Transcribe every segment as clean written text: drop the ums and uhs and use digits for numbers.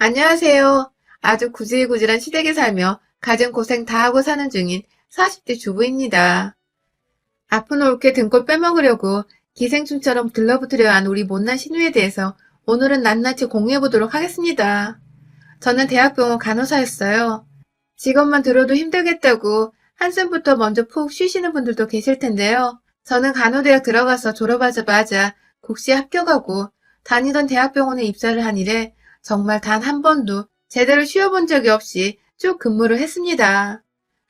안녕하세요. 아주 구질구질한 시댁에 살며 가정 고생 다 하고 사는 중인 40대 주부입니다. 아픈 올케 등골 빼먹으려고 기생충처럼 들러붙으려 한 우리 못난 신우에 대해서 오늘은 낱낱이 공유해보도록 하겠습니다. 저는 대학병원 간호사였어요. 직업만 들어도 힘들겠다고 한숨부터 먼저 푹 쉬시는 분들도 계실 텐데요. 저는 간호대학 들어가서 졸업하자마자 국시에 합격하고 다니던 대학병원에 입사를 한 이래 정말 단 한 번도 제대로 쉬어본 적이 없이 쭉 근무를 했습니다.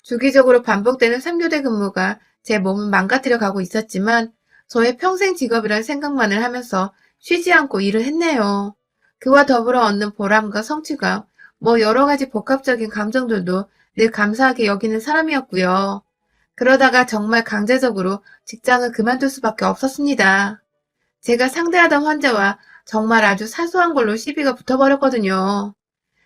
주기적으로 반복되는 3교대 근무가 제 몸을 망가뜨려 가고 있었지만 저의 평생 직업이라는 생각만을 하면서 쉬지 않고 일을 했네요. 그와 더불어 얻는 보람과 성취감, 여러 가지 복합적인 감정들도 늘 감사하게 여기는 사람이었고요. 그러다가 정말 강제적으로 직장을 그만둘 수밖에 없었습니다. 제가 상대하던 환자와 정말 아주 사소한 걸로 시비가 붙어버렸거든요.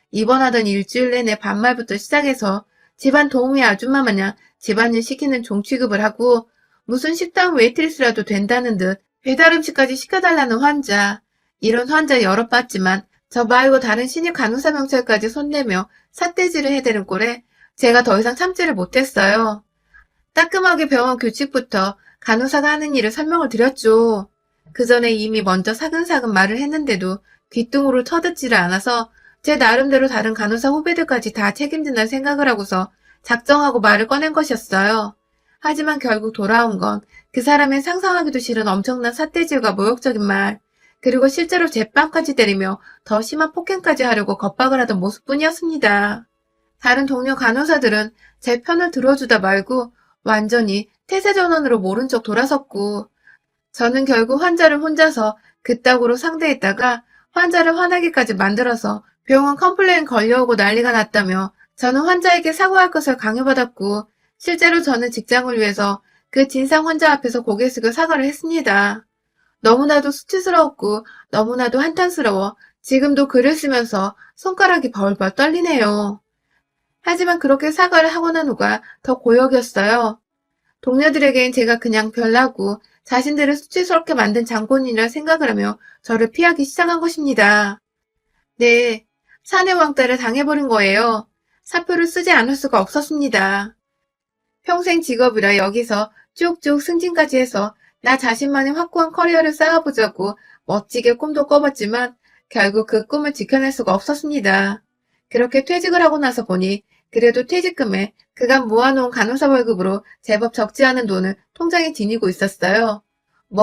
입원하던 일주일 내내 반말부터 시작해서 집안 도우미 아줌마 마냥 집안일 시키는 종 취급을 하고 무슨 식당 웨이트리스라도 된다는 듯 배달 음식까지 시켜달라는 환자. 이런 환자 여러 봤지만 저 말고 다른 신입 간호사 명찰까지 손대며 삿대질을 해대는 꼴에 제가 더 이상 참지를 못했어요. 따끔하게 병원 규칙부터 간호사가 하는 일을 설명을 드렸죠. 그 전에 이미 먼저 사근사근 말을 했는데도 귓등으로 터듣지를 않아서 제 나름대로 다른 간호사 후배들까지 다 책임진다는 생각을 하고서 작정하고 말을 꺼낸 것이었어요. 하지만 결국 돌아온 건 그 사람의 상상하기도 싫은 엄청난 삿대질과 모욕적인 말, 그리고 실제로 제빵까지 때리며 더 심한 폭행까지 하려고 겁박을 하던 모습뿐이었습니다. 다른 동료 간호사들은 제 편을 들어주다 말고 완전히 태세전환으로 모른 척 돌아섰고, 저는 결국 환자를 혼자서 그따구로 상대했다가 환자를 화나게까지 만들어서 병원 컴플레인 걸려오고 난리가 났다며 저는 환자에게 사과할 것을 강요받았고, 실제로 저는 직장을 위해서 그 진상 환자 앞에서 고개 숙여 사과를 했습니다. 너무나도 수치스러웠고 너무나도 한탄스러워 지금도 글을 쓰면서 손가락이 벌벌 떨리네요. 하지만 그렇게 사과를 하고 난 후가 더 고역이었어요. 동료들에겐 제가 그냥 별나고 자신들을 수치스럽게 만든 장본인이라 생각을 하며 저를 피하기 시작한 것입니다. 네, 사내 왕따를 당해버린 거예요. 사표를 쓰지 않을 수가 없었습니다. 평생 직업이라 여기서 쭉쭉 승진까지 해서 나 자신만의 확고한 커리어를 쌓아보자고 멋지게 꿈도 꿔봤지만 결국 그 꿈을 지켜낼 수가 없었습니다. 그렇게 퇴직을 하고 나서 보니 그래도 퇴직금에 그간 모아놓은 간호사 월급으로 제법 적지 않은 돈을 통장에 지니고 있었어요.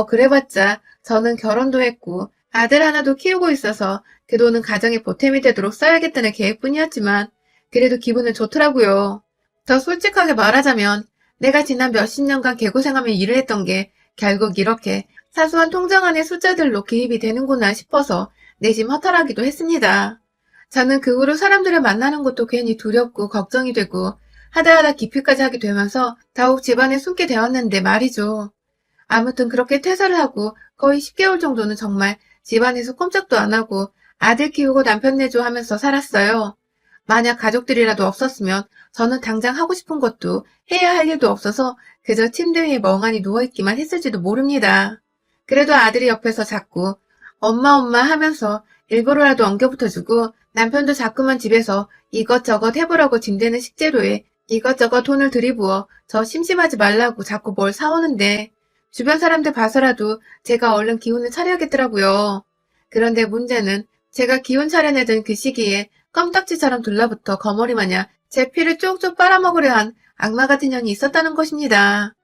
그래봤자 저는 결혼도 했고 아들 하나도 키우고 있어서 그 돈은 가정의 보탬이 되도록 써야겠다는 계획뿐이었지만 그래도 기분은 좋더라고요. 더 솔직하게 말하자면 내가 지난 몇십 년간 개고생하며 일을 했던 게 결국 이렇게 사소한 통장 안의 숫자들로 기입이 되는구나 싶어서 내심 허탈하기도 했습니다. 저는 그 후로 사람들을 만나는 것도 괜히 두렵고 걱정이 되고 하다하다 기피까지 하게 되면서 더욱 집안에 숨게 되었는데 말이죠. 아무튼 그렇게 퇴사를 하고 거의 10개월 정도는 정말 집안에서 꼼짝도 안 하고 아들 키우고 남편 내조 하면서 살았어요. 만약 가족들이라도 없었으면 저는 당장 하고 싶은 것도 해야 할 일도 없어서 그저 침대 위에 멍하니 누워있기만 했을지도 모릅니다. 그래도 아들이 옆에서 자꾸 엄마 엄마 하면서 일부러라도 엉겨붙어주고 남편도 자꾸만 집에서 이것저것 해보라고 짐대는 식재료에 이것저것 돈을 들이부어 저 심심하지 말라고 자꾸 뭘 사오는데 주변 사람들 봐서라도 제가 얼른 기운을 차려야겠더라고요. 그런데 문제는 제가 기운 차려내던 그 시기에 껌딱지처럼 둘러붙어 거머리 마냥 제 피를 쪽쪽 빨아먹으려 한 악마 같은 년이 있었다는 것입니다.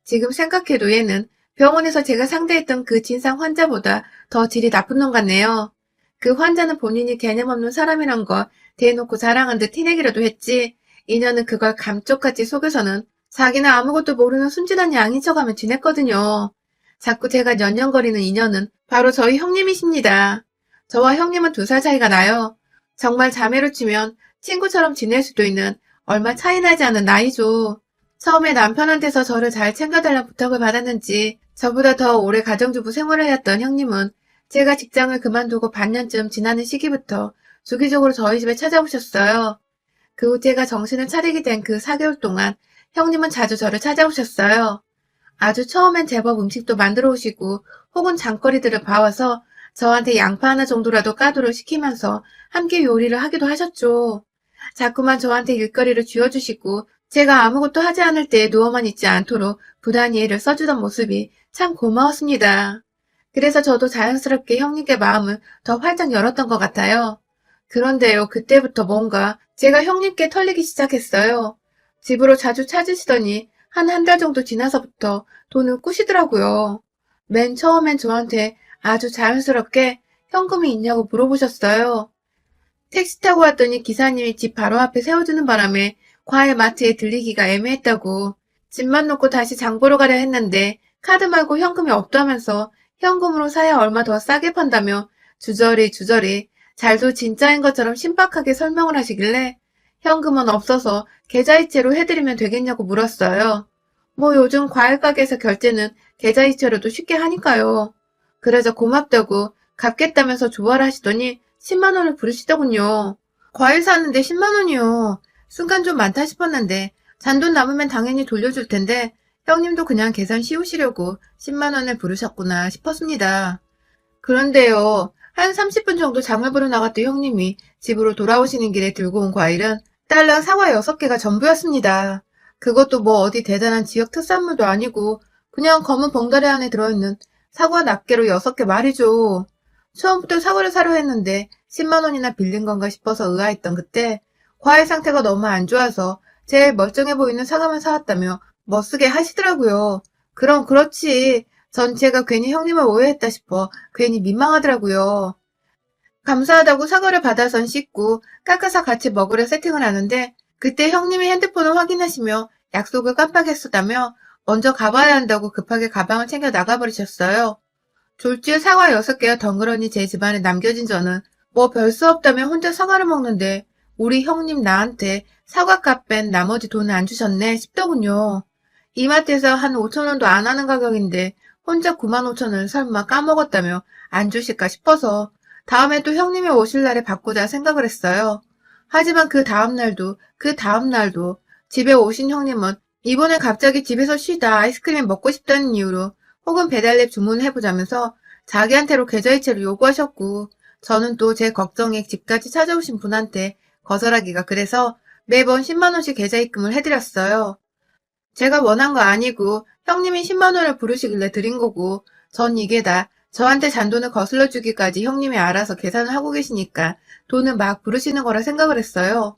지금 생각해도 얘는 병원에서 제가 상대했던 그 진상 환자보다 더 질이 나쁜 놈 같네요. 그 환자는 본인이 개념 없는 사람이란 걸 대놓고 자랑한 듯 티내기라도 했지 이년은 그걸 감쪽같이 속여서는 자기는 아무것도 모르는 순진한 양인 척하며 지냈거든요. 자꾸 제가 연연거리는 이년은 바로 저희 형님이십니다. 저와 형님은 2살 차이가 나요. 정말 자매로 치면 친구처럼 지낼 수도 있는 얼마 차이 나지 않은 나이죠. 처음에 남편한테서 저를 잘 챙겨달라는 부탁을 받았는지 저보다 더 오래 가정주부 생활을 해왔던 형님은 제가 직장을 그만두고 반년쯤 지나는 시기부터 주기적으로 저희 집에 찾아오셨어요. 그 후 제가 정신을 차리게 된 그 4개월 동안 형님은 자주 저를 찾아오셨어요. 아주 처음엔 제법 음식도 만들어 오시고 혹은 장거리들을 봐와서 저한테 양파 하나 정도라도 까도록 시키면서 함께 요리를 하기도 하셨죠. 자꾸만 저한테 일거리를 쥐어주시고 제가 아무것도 하지 않을 때 누워만 있지 않도록 부단히 애를 써주던 모습이 참 고마웠습니다. 그래서 저도 자연스럽게 형님께 마음을 더 활짝 열었던 것 같아요. 그런데요, 그때부터 뭔가 제가 형님께 털리기 시작했어요. 집으로 자주 찾으시더니 한 달 정도 지나서부터 돈을 꾸시더라고요. 맨 처음엔 저한테 아주 자연스럽게 현금이 있냐고 물어보셨어요. 택시 타고 왔더니 기사님이 집 바로 앞에 세워주는 바람에 과일 마트에 들리기가 애매했다고 집만 놓고 다시 장 보러 가려 했는데 카드 말고 현금이 없다면서 현금으로 사야 얼마 더 싸게 판다며 주저리 잘도 진짜인 것처럼 신박하게 설명을 하시길래 현금은 없어서 계좌이체로 해드리면 되겠냐고 물었어요. 뭐 요즘 과일 가게에서 결제는 계좌이체로도 쉽게 하니까요. 그래서 고맙다고 갚겠다면서 조화를 하시더니 10만 원을 부르시더군요. 과일 사는데 10만 원이요. 순간 좀 많다 싶었는데 잔돈 남으면 당연히 돌려줄 텐데 형님도 그냥 계산 씌우시려고 10만 원을 부르셨구나 싶었습니다. 그런데요. 한 30분 정도 장을 보러 나갔던 형님이 집으로 돌아오시는 길에 들고 온 과일은 딸랑 사과 6개가 전부였습니다. 그것도 뭐 어디 대단한 지역 특산물도 아니고 그냥 검은 봉다리 안에 들어있는 사과 낱개로 6개 말이죠. 처음부터 사과를 사려 했는데 10만 원이나 빌린 건가 싶어서 의아했던 그때 과일 상태가 너무 안 좋아서 제일 멀쩡해 보이는 사과만 사왔다며 멋쓰게 하시더라고요. 그럼 그렇지. 전 제가 괜히 형님을 오해했다 싶어 괜히 민망하더라고요. 감사하다고 사과를 받아선 씻고 깎아서 같이 먹으려 세팅을 하는데 그때 형님이 핸드폰을 확인하시며 약속을 깜빡했었다며 먼저 가봐야 한다고 급하게 가방을 챙겨 나가버리셨어요. 졸지에 사과 6개가 덩그러니 제 집안에 남겨진 저는 뭐 별 수 없다며 혼자 사과를 먹는데 우리 형님 나한테 사과값 뺀 나머지 돈을 안 주셨네 싶더군요. 이마트에서 한 5천 원도 안 하는 가격인데 혼자 9만 5천 원을 설마 까먹었다며 안 주실까 싶어서 다음에 또 형님이 오실 날에 바꾸자 생각을 했어요. 하지만 그 다음날도 집에 오신 형님은 이번에 갑자기 집에서 쉬다 아이스크림 먹고 싶다는 이유로 혹은 배달앱 주문해보자면서 자기한테로 계좌이체를 요구하셨고 저는 또 제 걱정에 집까지 찾아오신 분한테 거절하기가 그래서 매번 10만 원씩 계좌입금을 해드렸어요. 제가 원한 거 아니고 형님이 10만 원을 부르시길래 드린 거고 전 이게 다 저한테 잔돈을 거슬러 주기까지 형님이 알아서 계산을 하고 계시니까 돈을 막 부르시는 거라 생각을 했어요.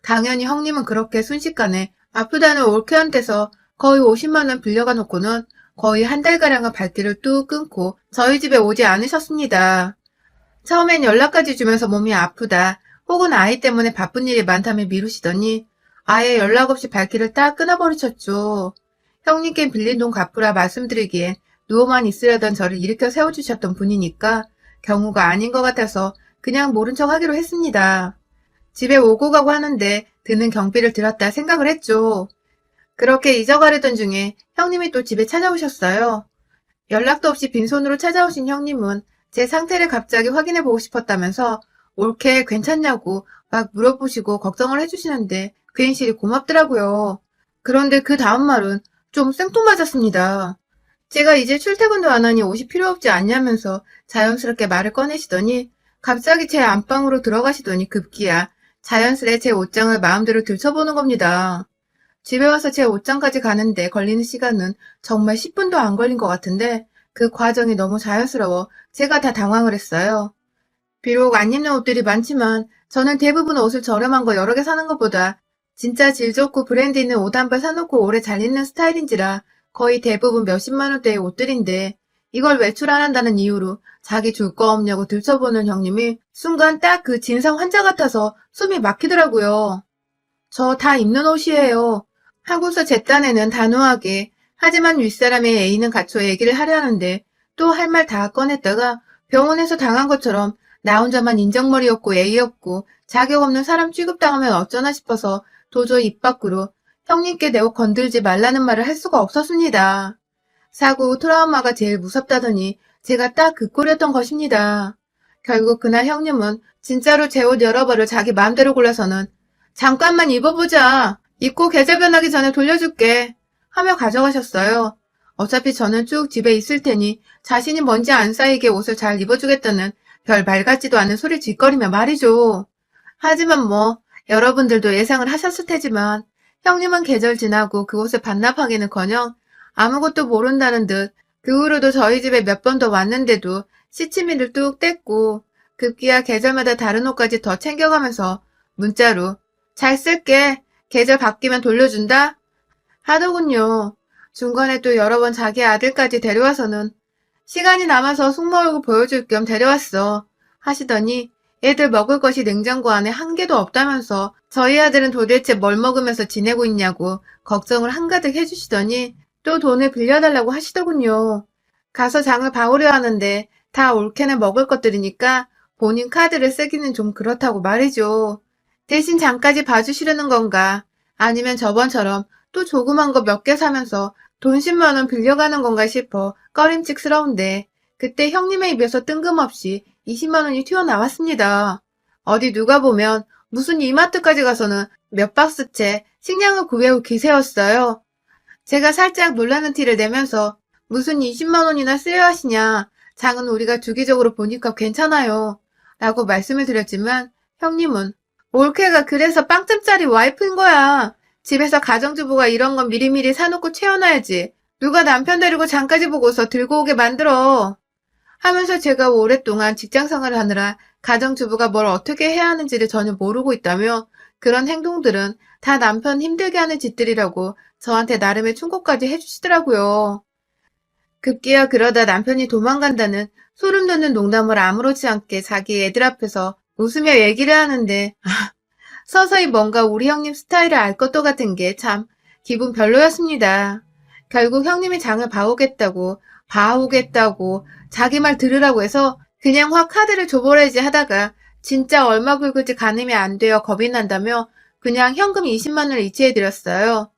당연히 형님은 그렇게 순식간에 아프다는 올케한테서 거의 50만 원 빌려가 놓고는 거의 한 달가량의 발길을 뚝 끊고 저희 집에 오지 않으셨습니다. 처음엔 연락까지 주면서 몸이 아프다 혹은 아이 때문에 바쁜 일이 많다며 미루시더니 아예 연락 없이 발길을 딱 끊어버리셨죠. 형님께 빌린 돈 갚으라 말씀드리기엔 누워만 있으려던 저를 일으켜 세워주셨던 분이니까 경우가 아닌 것 같아서 그냥 모른 척 하기로 했습니다. 집에 오고 가고 하는데 드는 경비를 들었다 생각을 했죠. 그렇게 잊어가려던 중에 형님이 또 집에 찾아오셨어요. 연락도 없이 빈손으로 찾아오신 형님은 제 상태를 갑자기 확인해보고 싶었다면서 올케 괜찮냐고 막 물어보시고 걱정을 해주시는데 괜시리 고맙더라고요. 그런데 그 다음 말은 좀 생뚱맞았습니다. 제가 이제 출퇴근도 안 하니 옷이 필요 없지 않냐면서 자연스럽게 말을 꺼내시더니 갑자기 제 안방으로 들어가시더니 급기야 자연스레 제 옷장을 마음대로 들춰보는 겁니다. 집에 와서 제 옷장까지 가는데 걸리는 시간은 정말 10분도 안 걸린 것 같은데 그 과정이 너무 자연스러워 제가 다 당황을 했어요. 비록 안 입는 옷들이 많지만 저는 대부분 옷을 저렴한 거 여러 개 사는 것보다 진짜 질 좋고 브랜드 있는 옷 한 벌 사놓고 오래 잘 입는 스타일인지라 거의 대부분 몇십만 원대의 옷들인데 이걸 외출 안 한다는 이유로 자기 줄 거 없냐고 들춰보는 형님이 순간 딱 그 진상 환자 같아서 숨이 막히더라고요. 저 다 입는 옷이에요. 하고서 제 딴에는 단호하게 하지만 윗사람의 애인은 갖춰 얘기를 하려는데 또 할 말 다 꺼냈다가 병원에서 당한 것처럼 나 혼자만 인정머리였고 애이었고 자격 없는 사람 취급당하면 어쩌나 싶어서 도저히 입 밖으로 형님께 내 옷 건들지 말라는 말을 할 수가 없었습니다. 사고 후 트라우마가 제일 무섭다더니 제가 딱 그 꼴이었던 것입니다. 결국 그날 형님은 진짜로 제 옷 여러 벌을 자기 마음대로 골라서는 잠깐만 입어보자. 입고 계절 변하기 전에 돌려줄게. 하며 가져가셨어요. 어차피 저는 쭉 집에 있을 테니 자신이 먼지 안 쌓이게 옷을 잘 입어주겠다는 별 말 같지도 않은 소리 짓거리며 말이죠. 하지만 뭐 여러분들도 예상을 하셨을 테지만 형님은 계절 지나고 그곳을 반납하기는커녕 아무것도 모른다는 듯 그 후로도 저희 집에 몇 번 더 왔는데도 시치미를 뚝 뗐고 급기야 계절마다 다른 옷까지 더 챙겨가면서 문자로 잘 쓸게. 계절 바뀌면 돌려준다. 하더군요. 중간에 또 여러 번 자기 아들까지 데려와서는 시간이 남아서 숙모얼굴 보여줄 겸 데려왔어. 하시더니 애들 먹을 것이 냉장고 안에 한 개도 없다면서 저희 아들은 도대체 뭘 먹으면서 지내고 있냐고 걱정을 한가득 해주시더니 또 돈을 빌려달라고 하시더군요. 가서 장을 봐오려 하는데 다 올케네 먹을 것들이니까 본인 카드를 쓰기는 좀 그렇다고 말이죠. 대신 장까지 봐주시려는 건가? 아니면 저번처럼 또 조그만 거 몇 개 사면서 돈 10만 원 빌려가는 건가 싶어 꺼림칙스러운데 그때 형님의 입에서 뜬금없이 20만 원이 튀어나왔습니다. 어디 누가 보면 무슨 이마트까지 가서는 몇 박스째 식량을 구해올 기세였어요. 제가 살짝 놀라는 티를 내면서 무슨 20만 원이나 쓰려 하시냐. 장은 우리가 주기적으로 보니까 괜찮아요. 라고 말씀을 드렸지만 형님은 올케가 그래서 빵점짜리 와이프인 거야. 집에서 가정주부가 이런 건 미리미리 사놓고 채워놔야지. 누가 남편 데리고 장까지 보고서 들고 오게 만들어. 하면서 제가 오랫동안 직장생활을 하느라 가정주부가 뭘 어떻게 해야 하는지를 전혀 모르고 있다며 그런 행동들은 다 남편 힘들게 하는 짓들이라고 저한테 나름의 충고까지 해주시더라고요. 급기야 그러다 남편이 도망간다는 소름 돋는 농담을 아무렇지 않게 자기 애들 앞에서 웃으며 얘기를 하는데 서서히 뭔가 우리 형님 스타일을 알 것도 같은 게 참 기분 별로였습니다. 결국 형님이 장을 봐오겠다고 자기 말 들으라고 해서 그냥 확 카드를 줘버려야지 하다가 진짜 얼마 긁을지 가늠이 안 되어 겁이 난다며 그냥 현금 20만 원을 이체해드렸어요.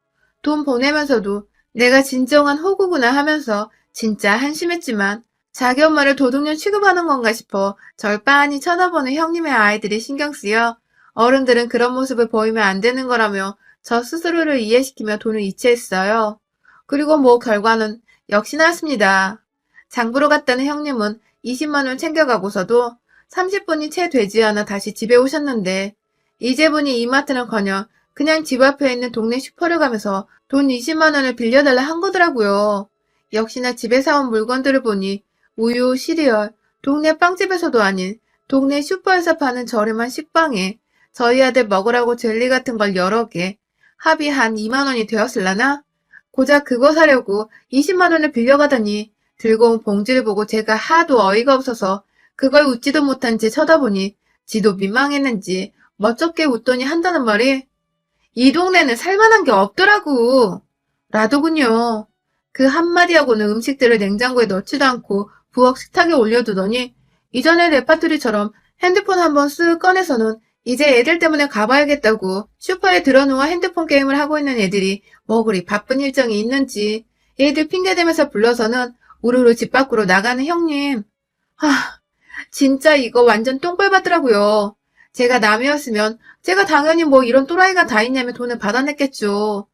돈 보내면서도 내가 진정한 호구구나 하면서 진짜 한심했지만 자기 엄마를 도둑년 취급하는 건가 싶어 절 빤히 쳐다보는 형님의 아이들이 신경 쓰여 어른들은 그런 모습을 보이면 안 되는 거라며 저 스스로를 이해시키며 돈을 이체했어요. 그리고 뭐 결과는 역시 나왔습니다. 장보러 갔다는 형님은 20만 원 챙겨가고서도 30분이 채 되지 않아 다시 집에 오셨는데 이제 보니 이마트는커녕 그냥 집 앞에 있는 동네 슈퍼를 가면서 돈 20만 원을 빌려달라 한 거더라고요. 역시나 집에 사온 물건들을 보니 우유, 시리얼, 동네 빵집에서도 아닌 동네 슈퍼에서 파는 저렴한 식빵에 저희 아들 먹으라고 젤리 같은 걸 여러 개, 합이 한 2만 원이 되었을라나? 고작 그거 사려고 20만 원을 빌려가다니 들고 온 봉지를 보고 제가 하도 어이가 없어서 그걸 웃지도 못한 채 쳐다보니 지도 민망했는지 멋쩍게 웃더니 한다는 말이 이 동네는 살만한 게 없더라고. 라더군요. 그 한마디하고는 음식들을 냉장고에 넣지도 않고 부엌 식탁에 올려두더니 이전에 레파토리처럼 핸드폰 한번 쓱 꺼내서는 이제 애들 때문에 가봐야겠다고 슈퍼에 들어누워 핸드폰 게임을 하고 있는 애들이 뭐 그리 바쁜 일정이 있는지 애들 핑계대면서 불러서는 우르르 집 밖으로 나가는 형님. 진짜 이거 완전 똥벌 받더라고요. 제가 남이었으면 제가 당연히 뭐 이런 또라이가 다 있냐며 돈을 받아냈겠죠.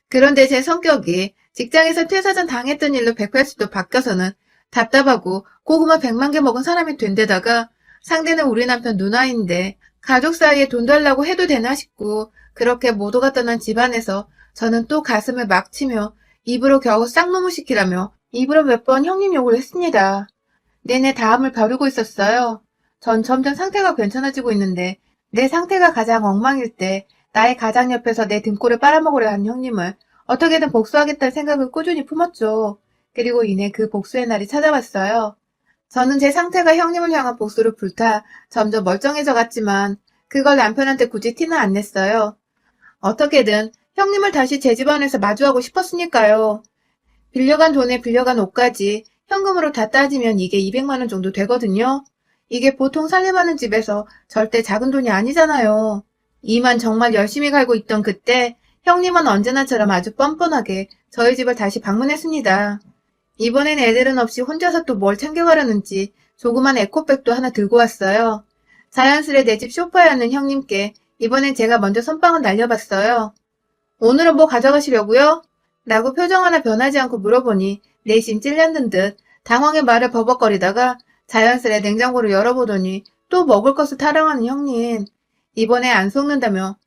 그런데 제 성격이 직장에서 퇴사 전 당했던 일로 180도 바뀌어서는 답답하고 고구마 100만 개 먹은 사람이 된 데다가 상대는 우리 남편 누나인데 가족 사이에 돈 달라고 해도 되나 싶고 그렇게 모두가 떠난 집안에서 저는 또 가슴을 막 치며 입으로 겨우 쌍놈을 시키라며 입으로 몇 번 형님 욕을 했습니다. 내내 다음을 벼르고 있었어요. 전 점점 상태가 괜찮아지고 있는데 내 상태가 가장 엉망일 때 나의 가장 옆에서 내 등골을 빨아먹으려 한 형님을 어떻게든 복수하겠다는 생각을 꾸준히 품었죠. 그리고 이내 그 복수의 날이 찾아왔어요. 저는 제 상태가 형님을 향한 복수로 불타 점점 멀쩡해져 갔지만 그걸 남편한테 굳이 티는 안 냈어요. 어떻게든 형님을 다시 제 집안에서 마주하고 싶었으니까요. 빌려간 돈에 빌려간 옷까지 현금으로 다 따지면 이게 200만 원 정도 되거든요. 이게 보통 살림하는 집에서 절대 작은 돈이 아니잖아요. 이만 정말 열심히 갈고 있던 그때 형님은 언제나처럼 아주 뻔뻔하게 저희 집을 다시 방문했습니다. 이번엔 애들은 없이 혼자서 또 뭘 챙겨가려는지 조그만 에코백도 하나 들고 왔어요. 자연스레 내 집 소파에 앉는 형님께 이번엔 제가 먼저 선빵을 날려봤어요. 오늘은 뭐 가져가시려고요? 라고 표정 하나 변하지 않고 물어보니 내심 찔렸는 듯 당황해 말을 버벅거리다가 자연스레 냉장고를 열어보더니 또 먹을 것을 타령하는 형님. 이번에 안 속는다며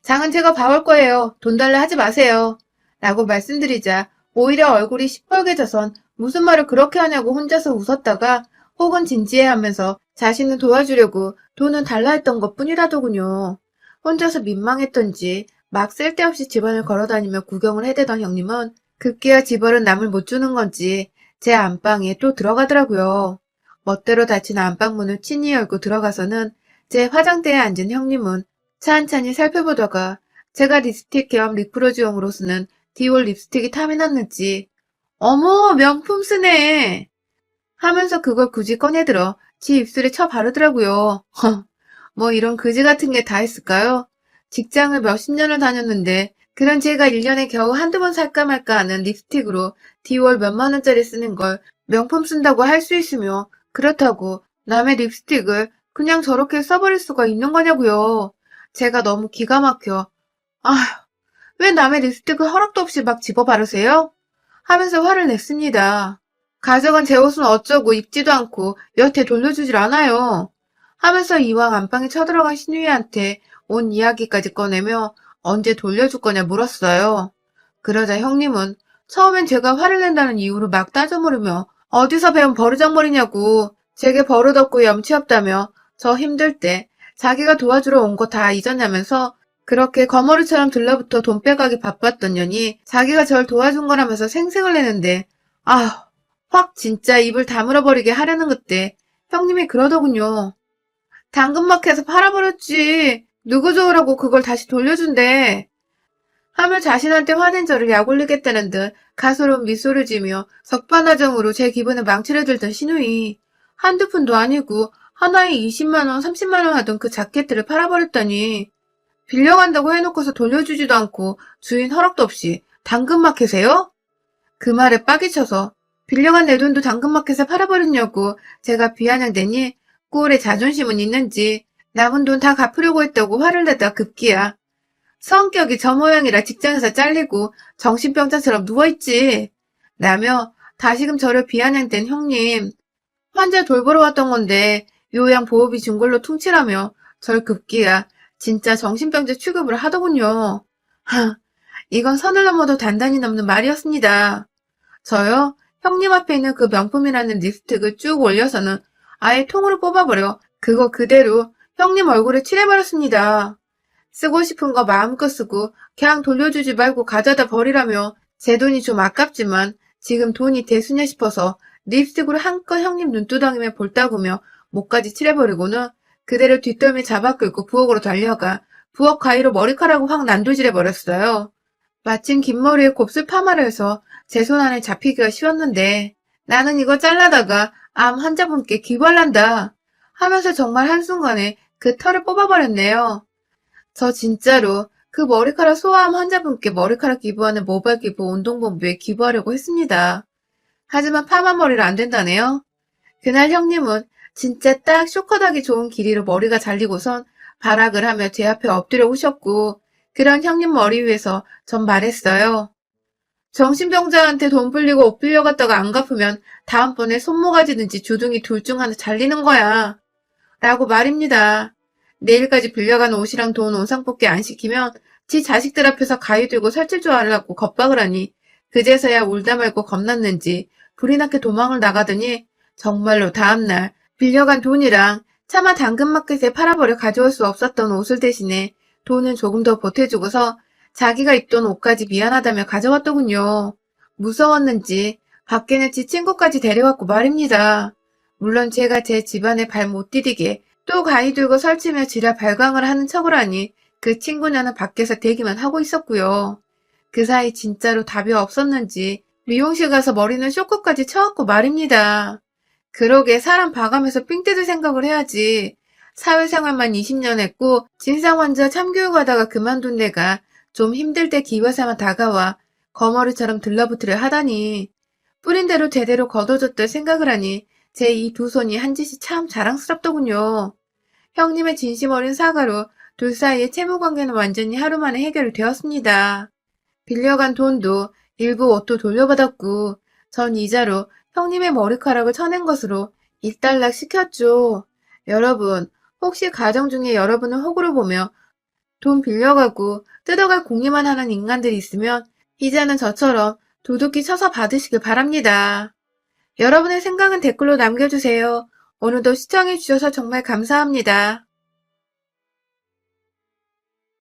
장은 제가 봐올 거예요. 돈 달라 하지 마세요. 라고 말씀드리자 오히려 얼굴이 시뻘개져선 무슨 말을 그렇게 하냐고 혼자서 웃었다가 혹은 진지해하면서 자신을 도와주려고 돈은 달라 했던 것 뿐이라더군요. 혼자서 민망했던지 막 쓸데없이 집안을 걸어다니며 구경을 해대던 형님은 급기야 집얼은 남을 못 주는 건지 제 안방에 또 들어가더라고요. 멋대로 닫힌 안방문을 친히 열고 들어가서는 제 화장대에 앉은 형님은 찬찬히 살펴보다가 제가 립스틱 겸 립글로즈용으로 쓰는 디올 립스틱이 탐이 났는지 어머 명품 쓰네 하면서 그걸 굳이 꺼내들어 지 입술에 쳐 바르더라고요. 뭐 이런 그지 같은 게 다 있을까요? 직장을 몇십 년을 다녔는데 그런 제가 1년에 겨우 한두 번 살까 말까 하는 립스틱으로 디올 몇만 원짜리 쓰는 걸 명품 쓴다고 할 수 있으며 그렇다고 남의 립스틱을 그냥 저렇게 써버릴 수가 있는 거냐고요. 제가 너무 기가 막혀. 아, 왜 남의 립스틱을 허락도 없이 막 집어 바르세요? 하면서 화를 냈습니다. 가져간 제 옷은 어쩌고 입지도 않고 여태 돌려주질 않아요. 하면서 이왕 안방에 쳐들어간 신우이한테 온 이야기까지 꺼내며 언제 돌려줄 거냐 물었어요. 그러자 형님은 처음엔 제가 화를 낸다는 이유로 막 따져 물으며 어디서 배운 버르장머리냐고 제게 버릇없고 염치 없다며 저 힘들 때 자기가 도와주러 온 거 다 잊었냐면서 그렇게 거머리처럼 들러붙어 돈 빼가기 바빴던 년이 자기가 절 도와준 거라면서 생색을 내는데 아, 확 진짜 입을 다물어버리게 하려는 그때 형님이 그러더군요. 당근마켓에서 팔아버렸지. 누구 좋으라고 그걸 다시 돌려준대. 하며 자신한테 화낸 저를 약올리겠다는 듯 가소로운 미소를 지으며 석반하정으로 제 기분을 망치려 들던 신우이. 한두 푼도 아니고 하나에 20만 원, 30만 원 하던 그 자켓들을 팔아버렸다니. 빌려간다고 해놓고서 돌려주지도 않고 주인 허락도 없이 당근마켓에요? 그 말에 빡이 쳐서 빌려간 내 돈도 당근마켓에 팔아버렸냐고 제가 비아냥대니 꼴에 자존심은 있는지 남은 돈 다 갚으려고 했다고 화를 내다 급기야. 성격이 저 모양이라 직장에서 잘리고 정신병자처럼 누워있지. 라며 다시금 저를 비아냥댄 형님. 환자 돌보러 왔던 건데 요양 보호비 준 걸로 퉁치라며 절 급기야 진짜 정신병자 취급을 하더군요. 하, 이건 선을 넘어도 단단히 넘는 말이었습니다. 저요? 형님 앞에 있는 그 명품이라는 립스틱을 쭉 올려서는 아예 통으로 뽑아버려 그거 그대로 형님 얼굴에 칠해버렸습니다. 쓰고 싶은 거 마음껏 쓰고 그냥 돌려주지 말고 가져다 버리라며 제 돈이 좀 아깝지만 지금 돈이 대수냐 싶어서 립스틱으로 한껏 형님 눈두덩이에 볼따구며 목까지 칠해버리고는 그대로 뒷덜미 잡아 끌고 부엌으로 달려가 부엌 가위로 머리카락을 확 난도질해버렸어요. 마침 긴 머리에 곱슬 파마를 해서 제 손 안에 잡히기가 쉬웠는데 나는 이거 잘라다가 암 환자분께 기부할란다 하면서 정말 한순간에 그 털을 뽑아버렸네요. 저 진짜로 그 머리카락 소아암 환자분께 머리카락 기부하는 모발 기부 운동본부에 기부하려고 했습니다. 하지만 파마머리를 안 된다네요. 그날 형님은 진짜 딱 쇼컷하기 좋은 길이로 머리가 잘리고선 발악을 하며 제 앞에 엎드려 오셨고 그런 형님 머리 위에서 전 말했어요. 정신병자한테 돈 빌리고 옷 빌려갔다가 안 갚으면 다음번에 손모가지든지 주둥이 둘 중 하나 잘리는 거야. 라고 말입니다. 내일까지 빌려간 옷이랑 돈 원상복귀 안 시키면 지 자식들 앞에서 가위 들고 살찔 줄 알라고 겁박을 하니 그제서야 울다 말고 겁났는지 불이 나게 도망을 나가더니 정말로 다음날 빌려간 돈이랑 차마 당근마켓에 팔아버려 가져올 수 없었던 옷을 대신에 돈은 조금 더 보태주고서 자기가 입던 옷까지 미안하다며 가져왔더군요. 무서웠는지 밖에는 지 친구까지 데려왔고 말입니다. 물론 제가 제 집안에 발 못 디디게 또 가위 들고 설치며 지랄 발광을 하는 척을 하니 그 친구냐는 밖에서 대기만 하고 있었고요. 그 사이 진짜로 답이 없었는지 미용실 가서 머리는 쇼크까지 쳐왔고 말입니다. 그러게 사람 봐가면서 삥 뜯을 생각을 해야지. 사회생활만 20년 했고 진상환자 참교육하다가 그만둔 내가 좀 힘들 때 기회삼아 다가와 거머리처럼 들러붙으려 하다니. 뿌린 대로 제대로 걷어줬다 생각을 하니 제 이 두 손이 한 짓이 참 자랑스럽더군요. 형님의 진심 어린 사과로 둘 사이의 채무 관계는 완전히 하루 만에 해결이 되었습니다. 빌려간 돈도 일부 옷도 돌려받았고 전 이자로 형님의 머리카락을 쳐낸 것으로 일단락 시켰죠. 여러분, 혹시 가정 중에 여러분을 호구로 보며 돈 빌려가고 뜯어갈 공리만 하는 인간들이 있으면 이자는 저처럼 도둑기 쳐서 받으시길 바랍니다. 여러분의 생각은 댓글로 남겨주세요. 오늘도 시청해주셔서 정말 감사합니다.